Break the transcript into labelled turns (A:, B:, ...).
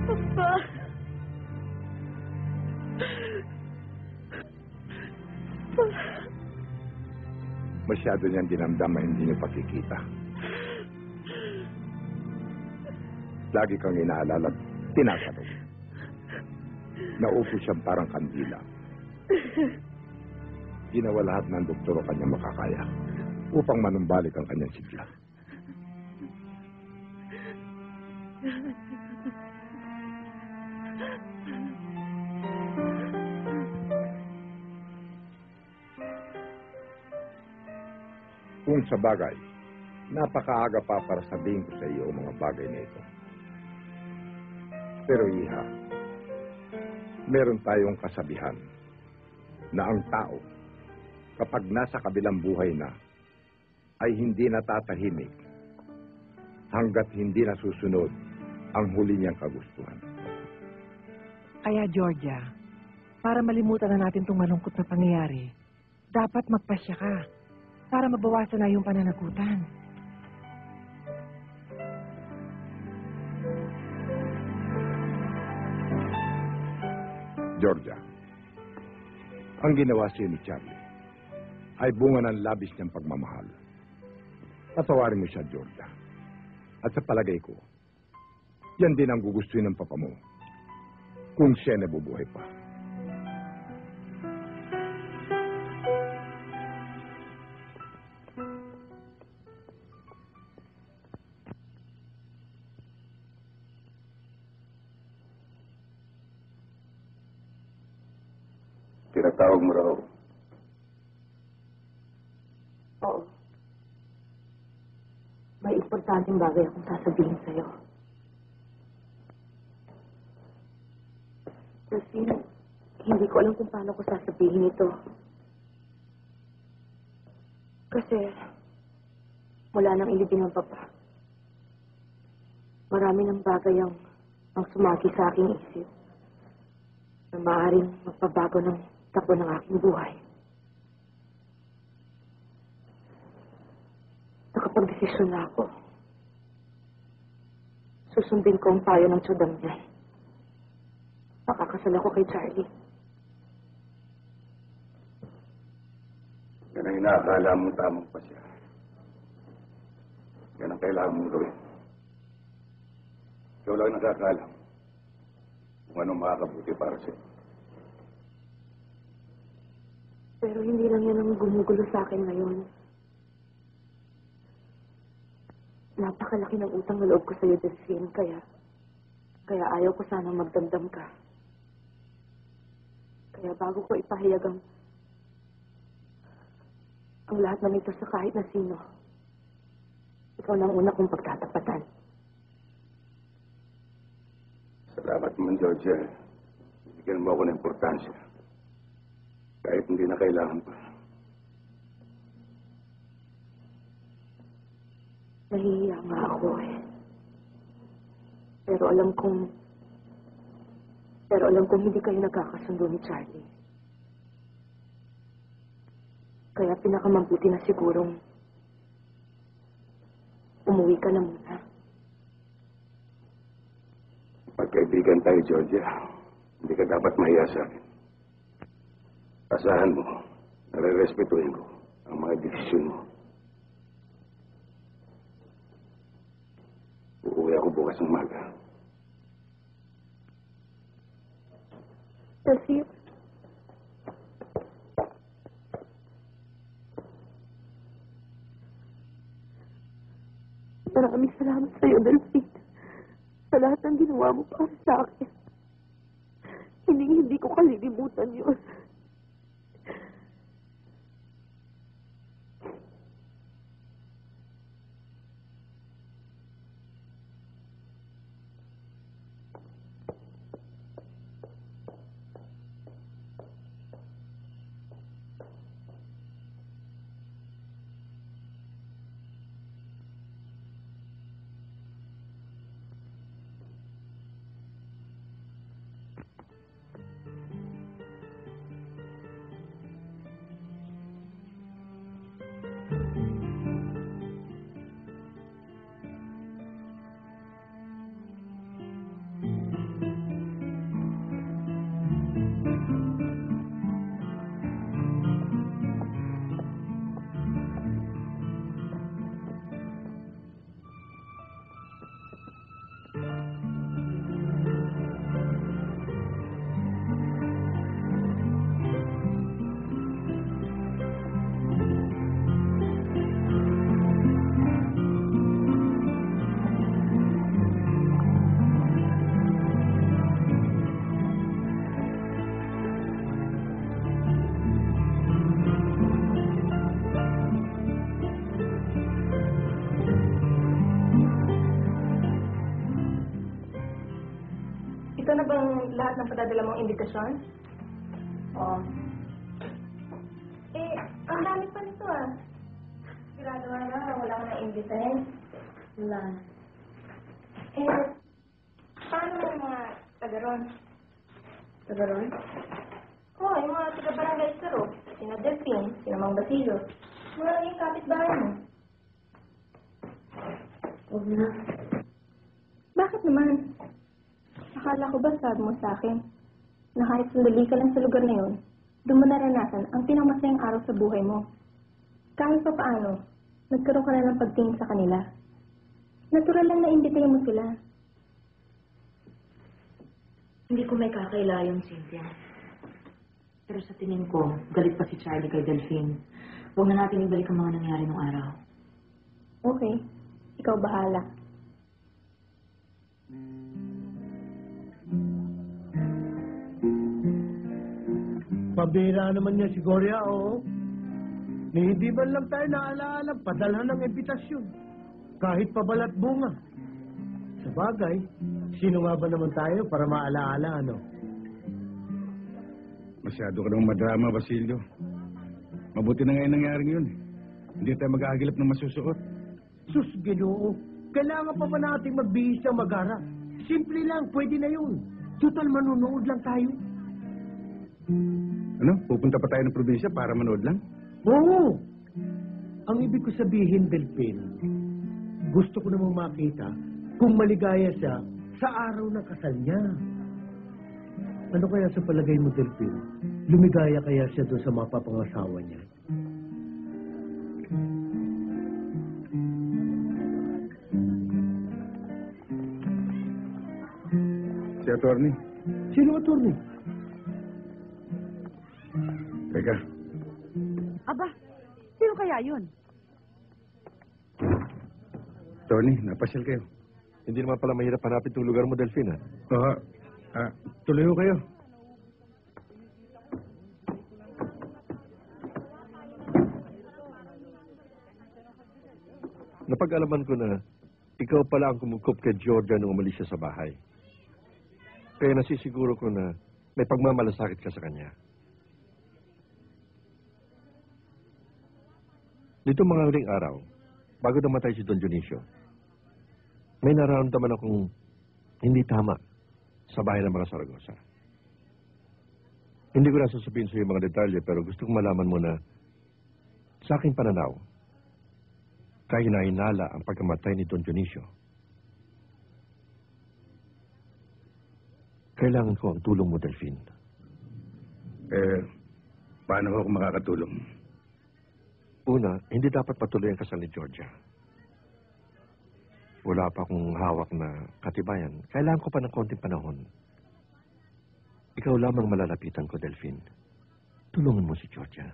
A: Papa.
B: Masyado niyang dinamdam na hindi niyo pakikita. Lagi kang inaalala at tinatanong. Naupo siyang parang kandila. Ginawa lahat ng doktor o kanyang makakaya upang manumbalik ang kanyang sigla. Kung sa bagay, napakaaga pa para sabihin ko sa iyo ang mga bagay na ito. Pero iha, meron tayong kasabihan na ang tao, kapag nasa kabilang buhay na, ay hindi natatahimik hanggat hindi nasusunod ang huli niyang kagustuhan.
C: Kaya, Georgia, para malimutan na natin itong malungkot na pangyayari, dapat magpasya ka para mabawasan na yung pananagutan.
B: Georgia, ang ginawa sa'yo ni Charlie ay bunga ng labis niyang pagmamahal. Patawarin mo siya, Georgia. At sa palagay ko, yan din ang gugustuhin ng papa mo kung siya nabubuhay pa.
D: Tinatawag mo raw.
A: Oo. May importanteng bagay akong sasabihin sa'yo. Delphine, hindi ko alam kung paano ko sasabihin ito. Kasi, mula nang ilibing ang papa, marami ng bagay ang sumagi sa aking isip na maaaring magpabago ng takbo ng aking buhay. Nakapag-desisyon na ako. Susundin ko ang payo ng tiyudang niya. Makakasal ako kay Charlie.
D: Yan ang inaakala mong tamang pa siya. Yan ang kailangan mong gawin. Ikaw lang nakakalam kung anong makakabuti para sa'yo.
A: Pero hindi lang yan ang gumugulo sa akin ngayon. Napakalaki ng utang na loob ko sa'yo, Delphine, kaya ayaw ko sanang magdamdam ka. Kaya bago ko ipahayag ang lahat ng ito sa kahit na sino, ikaw na ang una kong pagtatapatan.
D: Salamat naman, Georgia. Bigyan mo ako ng importansya. Kahit hindi na kailangan pa.
A: Nahihiya nga ako eh. Pero alam kong hindi kayo nagkakasundo ni Charlie. Kaya pinakamabuti na sigurong umuwi ka na muna.
D: Magkaibigan tayo, Georgia. Hindi ka dapat mahiya sa akin. Asahan mo, nare-respetuhin ko ang mga desisyon mo. Uuwi ako bukas ng umaga.
A: Delphine? Maraming salamat sa'yo, Delphine. Sa lahat ng ginawa mo para sa akin. Hindi ko kalilimutan yun.
E: Ito na bang lahat ng padadala mong imbitasyon? Oo. Eh, ang dami pa nito ah. Sigurado nga na wala ka na imbitahin. Wala na. Eh, paano yung mga taga-ron? Taga-ron? Oo, yung mga taga-barangay Saro. Sina Delphine, sina Mang Basilio. Mga naging kapitbahay mo.
A: Huwag na.
E: Bakit naman? Akala ko ba sabi mo sa akin na kahit sandali ka lang sa lugar na yun, doon mo naranasan ang pinakamasayang araw sa buhay mo. Kahit pa paano, nagkaroon ka na ng pagtingin sa kanila. Natural lang na imbitahin mo sila.
A: Hindi ko may kakailayon, Cynthia. Pero sa tingin ko, galit pa si Charlie kay Delphine. Huwag na natin ibalik ang mga nangyari nung araw.
E: Okay, ikaw bahala.
F: Pabira naman niya si Gloria, oo. Ni hindi man lang tayo naalaala, padalhan ng imbitasyon. Kahit pabalat bunga. Sa bagay, sino nga ba naman tayo para maalaala, ano?
B: Masyado ka namang madrama, Basilio. Mabuti na ngayon nangyari yun. Hindi tayo mag-aagilap ng masusuot.
F: Sus, Ginoo. Kailangan pa ba natin magbihis ng mag-ara? Simple lang, pwede na yun. Total, manunood lang tayo.
B: Ano? Pupunta pa tayo ng probinsya para manood lang?
F: Oo! Ang ibig ko sabihin, Delphine, gusto ko namang makita kung maligaya siya sa araw ng kasal niya. Ano kaya sa palagay mo, Delphine? Lumigaya kaya siya doon sa mapapangasawa niya?
B: Si attorney.
F: Sino attorney?
B: Teka,
C: Aba, sino kaya yun?
B: attorney, napasyal kayo.
G: Hindi naman pala mahirap hanapin itong lugar mo, Delphine, ha?
B: Oo. Tuloy ho kayo.
G: Napag-alaman ko na ikaw pala ang kumukop kay Georgia nung umalis siya sa bahay. Kaya nasisiguro ko na may pagmamalasakit ka sa kanya. Dito mga huling araw, bago namatay si Don Dionisio, may nararamdaman akong hindi tama sa bahay ng mga Saragosa. Hindi ko na sasabihin sa iyo mga detalye, pero gusto kong malaman mo na sa aking pananaw, kahinahinala ang pagkamatay ni Don Dionisio. Kailangan ko ang tulong mo, Delphine.
B: Paano ako makakatulong?
G: Una, hindi dapat patuloy ang kasal ni Georgia. Wala pa akong hawak na katibayan. Kailangan ko pa ng konting panahon. Ikaw lamang malalapitan ko, Delphine. Tulungan mo si Georgia.